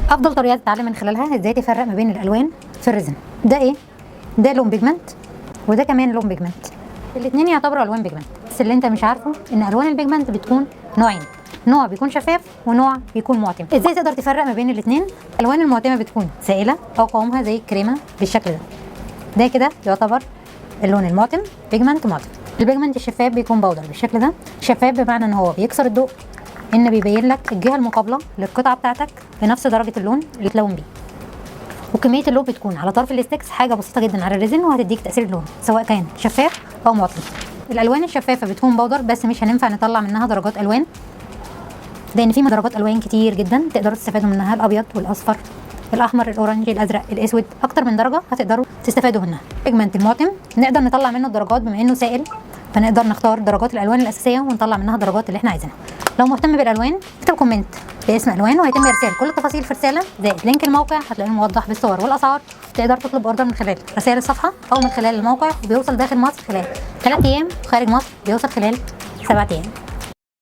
افضل طريقه تتعلم من خلالها ازاي تفرق ما بين الالوان في الريزن. ده ايه؟ ده لون بيجمنت وده كمان لون بيجمنت، الاثنين يعتبروا الوان بيجمنت، بس اللي انت مش عارفه ان الوان البيجمنت بتكون نوعين، نوع بيكون شفاف ونوع بيكون معتم. ازاي تقدر تفرق ما بين الاثنين؟ الالوان المعتمه بتكون سائله او قوامها زي الكريمه بالشكل ده كده يعتبر اللون المعتم، بيجمنت معتم. البيجمنت الشفاف بيكون بودر بالشكل ده، شفاف بمعنى ان هو بيكسر الضوء، ان بيبين لك الجهه المقابله للقطعه بتاعتك بنفس درجه اللون اللي اتلون بيه، وكميه اللون بتكون على طرف الاستكس حاجه بسيطه جدا على الريزن وهتديك تاثير اللون سواء كان شفاف او معتم. الالوان الشفافه بتكون بودر بس مش هننفع نطلع منها درجات الوان، لان في درجات الوان كتير جدا تقدروا تستفادوا منها، الابيض والاصفر الاحمر الاورنجي الازرق الاسود، اكتر من درجه هتقدروا تستفادوا منها. البيجمنت المعتم نقدر نطلع منه الدرجات بما انه سائل، فنقدر نختار درجات الالوان الاساسيه ونطلع منها الدرجات اللي احنا عايزينها. لو مهتم بالالوان اكتب كومنت باسم الوان وهيتم ارسال كل التفاصيل في رساله زائد لينك الموقع هتلاقيه موضح بالصور والاسعار. تقدر تطلب اوردر من خلال رسائل الصفحه او من خلال الموقع، وبيوصل داخل مصر خلال 3 ايام وخارج مصر بيوصل خلال 7 ايام.